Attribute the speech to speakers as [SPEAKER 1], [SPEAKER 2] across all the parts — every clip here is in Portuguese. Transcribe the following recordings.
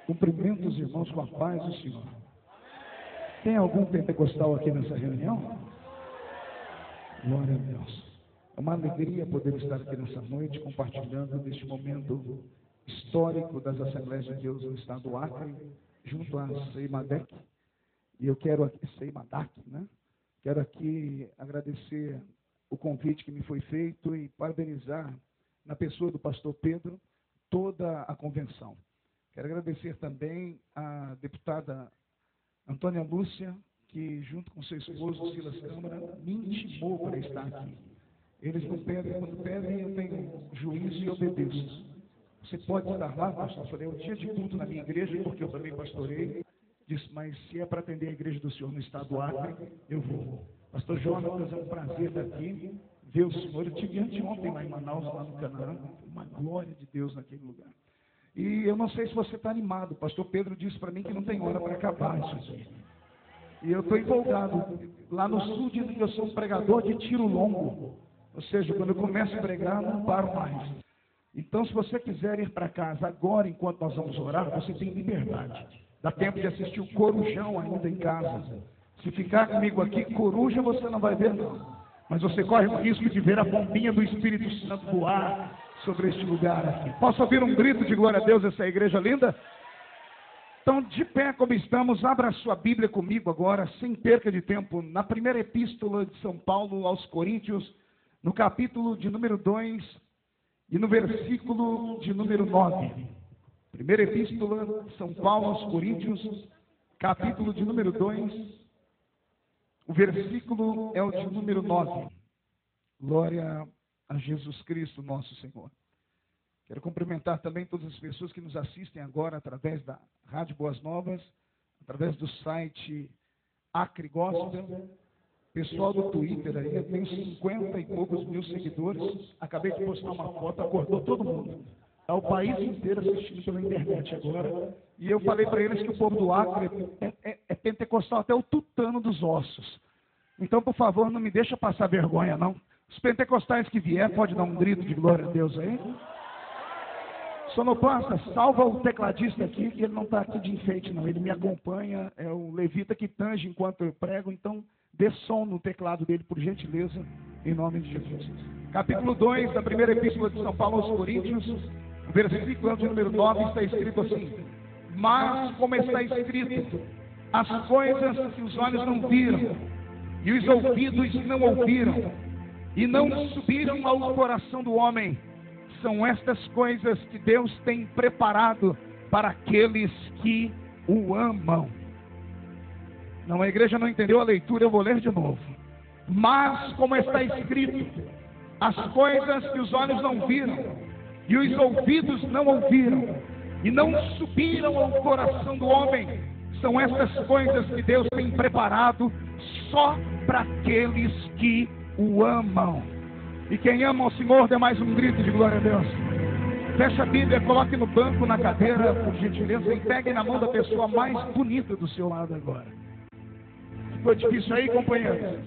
[SPEAKER 1] Cumprimento os irmãos com a paz do Senhor. Tem algum pentecostal aqui nessa reunião? Glória a Deus. É uma alegria poder estar aqui nessa noite compartilhando neste momento histórico das Assembleias de Deus no estado do Acre, junto à Seimadec. E eu quero aqui, Seimadec, né? Quero aqui agradecer o convite que me foi feito e parabenizar, na pessoa do pastor Pedro, toda a convenção. Quero agradecer também à deputada Antônia Lúcia, que junto com seu esposo, Silas Câmara, me intimou para estar aqui. Eles não pedem, quando pedem, eu tenho juízo e obedeço. Você pode estar lá, pastor? Eu falei, é um dia de culto na minha igreja, porque eu também pastorei. Disse, mas se é para atender a igreja do Senhor no estado do Acre, eu vou. Pastor Jonas, é um prazer estar aqui, ver o Senhor. Eu estive anteontem lá em Manaus, lá no Canaã, uma glória de Deus naquele lugar. E eu não sei se você está animado. O pastor Pedro disse para mim que não tem hora para acabar isso aqui. E eu estou empolgado. Lá no sul dizem que eu sou um pregador de tiro longo. Ou seja, quando eu começo a pregar, não paro mais. Então, se você quiser ir para casa agora, enquanto nós vamos orar, você tem liberdade. Dá tempo de assistir o Corujão ainda em casa. Se ficar comigo aqui, coruja você não vai ver, não. Mas você corre o risco de ver a bombinha do Espírito Santo voar sobre este lugar aqui. Posso ouvir um grito de glória a Deus, essa igreja linda? Então, de pé como estamos, abra a sua Bíblia comigo agora, sem perca de tempo, na primeira epístola de São Paulo aos Coríntios, no capítulo de número 2 e no versículo de número 9. Primeira epístola de São Paulo aos Coríntios, capítulo de número 2, o versículo é o de número 9. Glória a Jesus Cristo, nosso Senhor. Quero cumprimentar também todas as pessoas que nos assistem agora através da Rádio Boas Novas, através do site Acre Gospel, pessoal do Twitter aí, eu tenho 50 e poucos mil seguidores, acabei de postar uma foto, acordou todo mundo. Está o país inteiro assistindo pela internet agora, e eu falei para eles que o povo do Acre é pentecostal até o tutano dos ossos. Então, por favor, não me deixa passar vergonha, não. Os pentecostais que vier, pode dar um grito de glória a Deus aí. Sonopasta, salva o tecladista aqui, que ele não está aqui de enfeite, não. Ele me acompanha, é o levita que tange enquanto eu prego, então dê som no teclado dele, por gentileza, em nome de Jesus. Capítulo 2 da primeira epístola de São Paulo aos Coríntios, versículo de número 9, está escrito assim: mas, como está escrito, as coisas que os olhos não viram, e os ouvidos não ouviram, e não subiram ao coração do homem, são estas coisas que Deus tem preparado para aqueles que o amam. Não, a igreja não entendeu a leitura, eu vou ler de novo. Mas, como está escrito, as coisas que os olhos não viram, e os ouvidos não ouviram, e não subiram ao coração do homem, são estas coisas que Deus tem preparado só para aqueles que o amam. E quem ama o Senhor, dê mais um grito de glória a Deus. Feche a Bíblia, coloque no banco, na cadeira, por gentileza, e pegue na mão da pessoa mais bonita do seu lado agora. Ficou difícil aí, companheiro?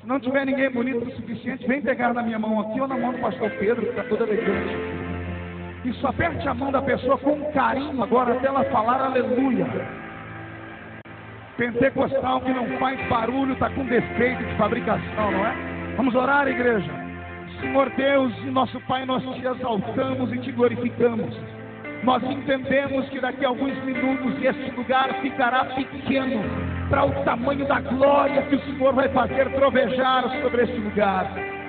[SPEAKER 1] Se não tiver ninguém bonito o suficiente, vem pegar na minha mão aqui ou na mão do pastor Pedro, que está todo elegante. Isso, aperte a mão da pessoa com carinho agora, até ela falar aleluia. Pentecostal que não faz barulho, está com defeito de fabricação, não é? Vamos orar, igreja. Senhor Deus e nosso Pai, nós te exaltamos e te glorificamos. Nós entendemos que daqui a alguns minutos este lugar ficará pequeno para o tamanho da glória que o Senhor vai fazer trovejar sobre este lugar.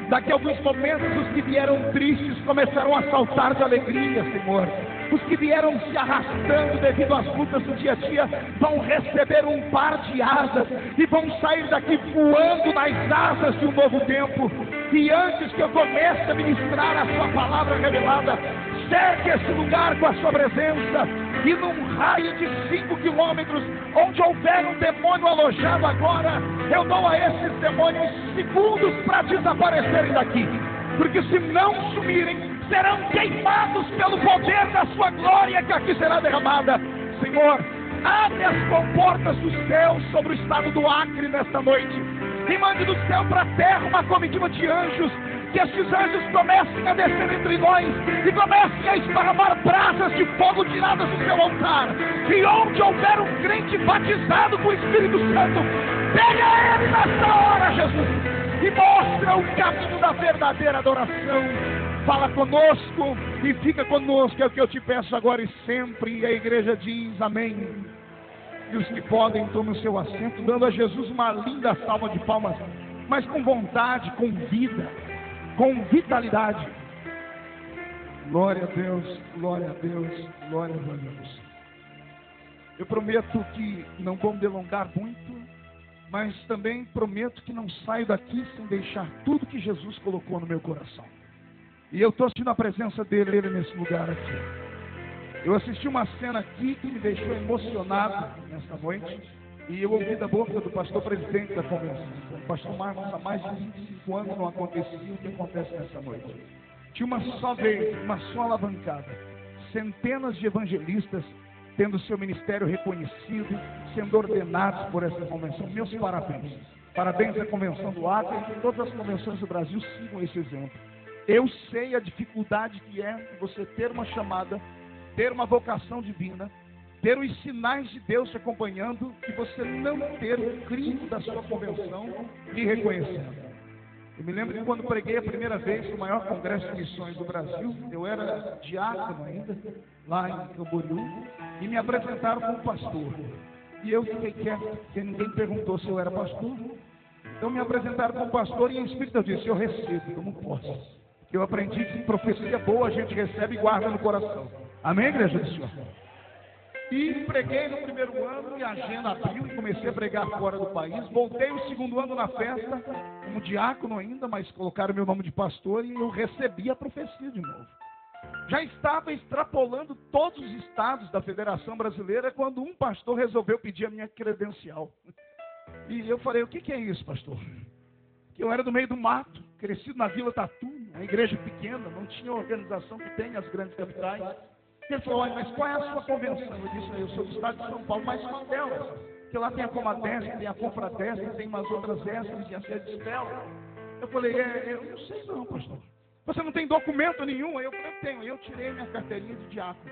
[SPEAKER 1] Daqui a alguns momentos os que vieram tristes começarão a saltar de alegria, Senhor. Os que vieram se arrastando devido às lutas do dia a dia vão receber um par de asas e vão sair daqui voando nas asas de um novo tempo. E antes que eu comece a ministrar a sua palavra revelada, cerque esse lugar com a sua presença, e num raio de 5 quilômetros, onde houver um demônio alojado agora, eu dou a esses demônios segundos para desaparecerem daqui, porque se não sumirem, serão queimados pelo poder da sua glória que aqui será derramada. Senhor, abre as comportas dos céus sobre o estado do Acre nesta noite, e mande do céu para a terra uma comitiva de anjos que esses anjos comecem a descer entre nós e comecem a esparramar brasas de fogo tiradas do seu altar. E onde houver um crente batizado com o Espírito Santo, pega ele nessa hora, Jesus, e mostra o caminho da verdadeira adoração. Fala conosco e fica conosco, é o que eu te peço agora e sempre. E a igreja diz amém. E os que podem, tomem o seu assento, dando a Jesus uma linda salva de palmas, mas com vontade, com vida, com vitalidade. Glória a Deus, glória a Deus, glória a Deus. Eu prometo que não vou me delongar muito, mas também prometo que não saio daqui sem deixar tudo que Jesus colocou no meu coração. E eu estou sentindo a presença dele nesse lugar aqui. Eu assisti uma cena aqui que me deixou emocionado nesta noite. E eu ouvi da boca do pastor presidente da convenção. O pastor Marcos, há mais de 25 anos não acontecia o que acontece nessa noite. Tinha uma só vez, uma só alavancada. Centenas de evangelistas tendo seu ministério reconhecido, sendo ordenados por essa convenção. Meus parabéns. Parabéns à Convenção do Acre e que todas as convenções do Brasil sigam esse exemplo. Eu sei a dificuldade que é você ter uma chamada, ter uma vocação divina, ter os sinais de Deus te acompanhando e você não ter o crivo da sua convenção lhe reconhecendo. Eu me lembro que quando preguei a primeira vez no maior congresso de missões do Brasil, eu era diácono ainda, lá em Camboriú, e me apresentaram como pastor. E eu fiquei quieto, porque ninguém perguntou se eu era pastor. Então me apresentaram como pastor e em espírito eu disse, eu recebo, eu não posso. Eu aprendi que profecia boa a gente recebe e guarda no coração. Amém, igreja do Senhor? E preguei no primeiro ano e a agenda abriu e comecei a pregar fora do país. Voltei o segundo ano na festa, como diácono ainda, mas colocaram meu nome de pastor e eu recebi a profecia de novo. Já estava extrapolando todos os estados da Federação Brasileira quando um pastor resolveu pedir a minha credencial. E eu falei, o que é isso, pastor? Que eu era do meio do mato, crescido na Vila Tatu, uma igreja pequena, não tinha a organização que tem as grandes capitais. Ele falou, olha, mas qual é a sua convenção? Eu disse, eu sou do estado de São Paulo, mas qual delas? Porque lá tem a Comadestre, tem a Confradestre, tem umas outras extras e a Sede Estela. Eu falei, eu não sei não, pastor. Você não tem documento nenhum? Eu falei, eu tenho. Eu tirei minha carteirinha de diácono.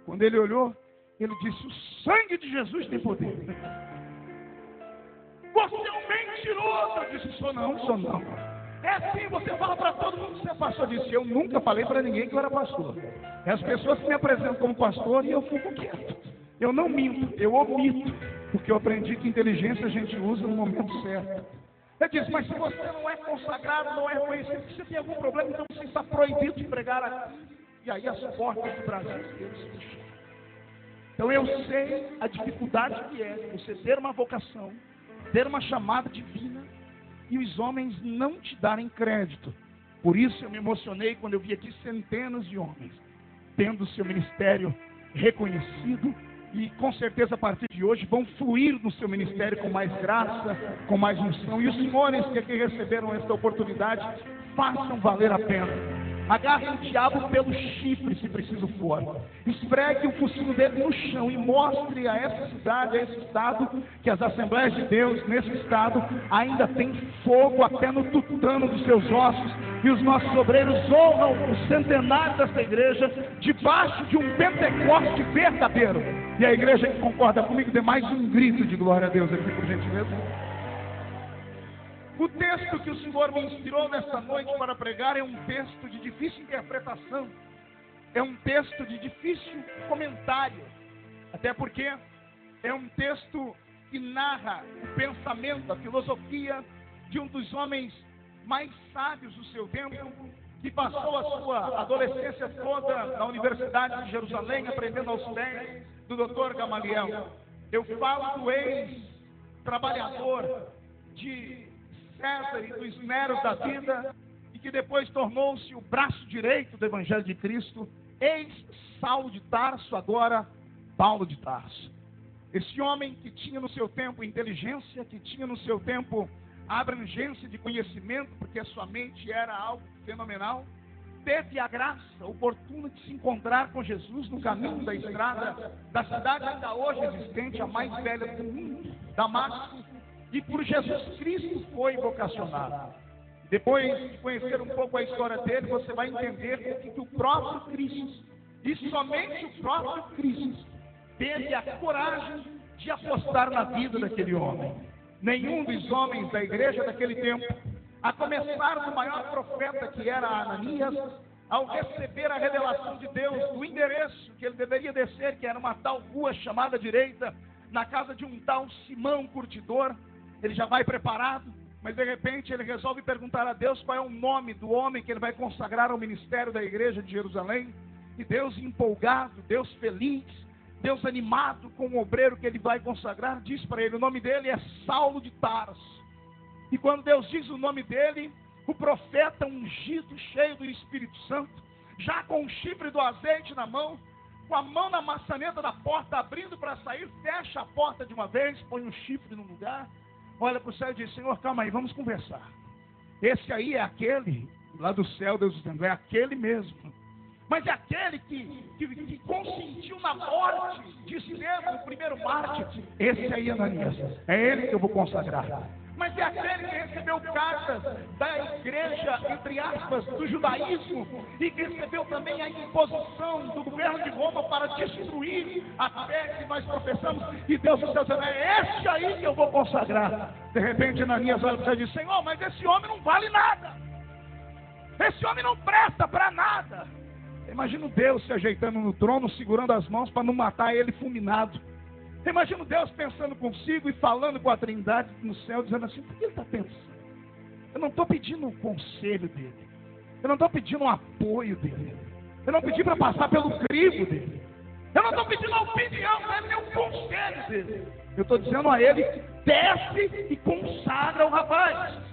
[SPEAKER 1] Quando ele olhou, ele disse, o sangue de Jesus tem poder. Você é um mentiroso! Eu disse, sou não. É assim, você fala para todo mundo que você é pastor. Eu disse, eu nunca falei para ninguém que eu era pastor. É as pessoas que me apresentam como pastor e eu fico quieto. Eu não minto, eu omito. Porque eu aprendi que inteligência a gente usa no momento certo. Eu disse, mas se você não é consagrado, não é reconhecido, se você tem algum problema, então você está proibido de pregar aqui. E aí as portas do Brasil Deus se fecham. Então eu sei a dificuldade que é você ter uma vocação, ter uma chamada divina e os homens não te darem crédito. Por isso eu me emocionei quando eu vi aqui centenas de homens tendo seu ministério reconhecido e com certeza a partir de hoje vão fluir no seu ministério com mais graça, com mais unção. E os senhores que aqui receberam esta oportunidade, façam valer a pena. Agarre o diabo pelo chifre, se preciso for. Esfregue o focinho dele no chão e mostre a essa cidade, a esse estado, que as Assembleias de Deus, nesse estado, ainda tem fogo até no tutano dos seus ossos. E os nossos obreiros honram o centenário dessa igreja debaixo de um Pentecoste verdadeiro. E a igreja que concorda comigo dê mais um grito de glória a Deus aqui, por gentileza. O texto que o Senhor me inspirou nesta noite para pregar é um texto de difícil interpretação, é um texto de difícil comentário, até porque é um texto que narra o pensamento, a filosofia de um dos homens mais sábios do seu tempo, que passou a sua adolescência toda na Universidade de Jerusalém, aprendendo aos pés do Dr. Gamaliel. Eu falo do ex-trabalhador de César e dos meros da vida, e que depois tornou-se o braço direito do Evangelho de Cristo, ex-Saulo de Tarso, agora Paulo de Tarso. Esse homem que tinha no seu tempo inteligência, que tinha no seu tempo abrangência de conhecimento, porque a sua mente era algo fenomenal, teve a graça oportuna de se encontrar com Jesus no caminho da estrada da cidade ainda hoje existente, a mais velha do mundo, Damasco, e por Jesus Cristo foi vocacionado. Depois de conhecer um pouco a história dele, você vai entender que o próprio Cristo, e somente o próprio Cristo, teve a coragem de apostar na vida daquele homem. Nenhum dos homens da igreja daquele tempo, a começar do maior profeta que era Ananias, ao receber a revelação de Deus do endereço que ele deveria descer, que era uma tal rua chamada direita, na casa de um tal Simão curtidor, ele já vai preparado, mas de repente ele resolve perguntar a Deus qual é o nome do homem que ele vai consagrar ao ministério da igreja de Jerusalém. E Deus empolgado, Deus feliz, Deus animado com o obreiro que ele vai consagrar, diz para ele: o nome dele é Saulo de Tarso. E quando Deus diz o nome dele, o profeta ungido, cheio do Espírito Santo, já com o chifre do azeite na mão, com a mão na maçaneta da porta, abrindo para sair, fecha a porta de uma vez, põe um chifre no lugar, olha para o céu e diz: Senhor, calma aí, vamos conversar. Esse aí é aquele, lá do céu, Deus dizendo, é aquele mesmo. Mas é aquele que consentiu na morte de Estevão, o primeiro mártir. Esse aí, Ananias, é ele que eu vou consagrar. Mas é aquele que recebeu cartas da igreja, entre aspas, do judaísmo, e que recebeu também a imposição do governo de Roma para destruir a fé que nós professamos. E Deus do céu dizendo: é esse aí que eu vou consagrar. De repente, Ananias olha para você e diz: Senhor, mas esse homem não vale nada. Esse homem não presta para nada. Imagina Deus se ajeitando no trono, segurando as mãos para não matar ele fulminado. Imagina Deus pensando consigo e falando com a Trindade no céu, dizendo assim: por que ele está pensando? Eu não estou pedindo um conselho dele. Eu não estou pedindo um apoio dele. Eu não pedi para passar pelo crivo dele. Eu não estou pedindo a opinião dele, nem o conselho dele. Eu estou dizendo a ele: desce e consagra o rapaz.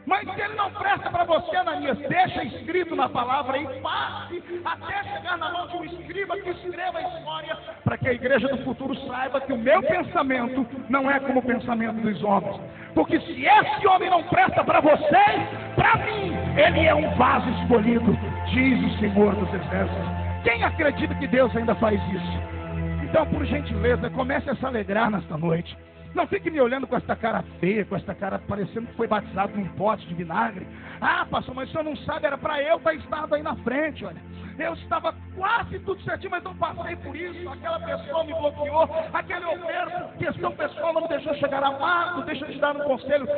[SPEAKER 1] Mas se ele não presta para você, Ananias, deixa escrito na palavra e passe até chegar na mão de um escriba que escreva a história, para que a igreja do futuro saiba que o meu pensamento não é como o pensamento dos homens. Porque se esse homem não presta para vocês, para mim, ele é um vaso escolhido, diz o Senhor dos Exércitos. Quem acredita que Deus ainda faz isso? Então, por gentileza, comece a se alegrar nesta noite. Não fique me olhando com esta cara feia, com esta cara parecendo que foi batizado num pote de vinagre. Ah, pastor, mas o senhor não sabe, era para eu estar estado aí na frente, olha. Eu estava quase tudo certinho, mas não passei por isso. Aquela pessoa me bloqueou, aquele obreiro, por questão pessoal, não me deixou chegar amado, deixa eu te dar um conselho.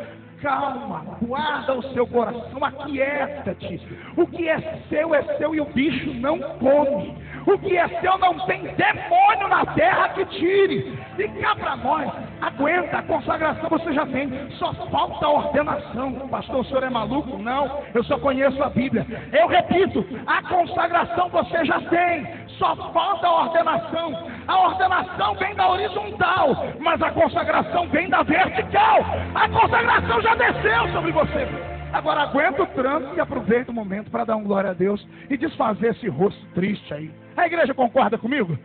[SPEAKER 1] Calma, guarda o seu coração, aquieta-te. O que é seu e o bicho não come. O que é seu não tem demônio na terra que tire. E cá para nós, aguenta, a consagração você já tem, só falta a ordenação. Pastor, o senhor é maluco? Não, eu só conheço a Bíblia. Eu repito, a consagração você já tem, só falta a ordenação. A ordenação vem da horizontal, mas a consagração vem da vertical. A consagração já desceu sobre você. Agora aguenta o tranco e aproveita o momento para dar um glória a Deus e desfazer esse rosto triste aí. A igreja concorda comigo?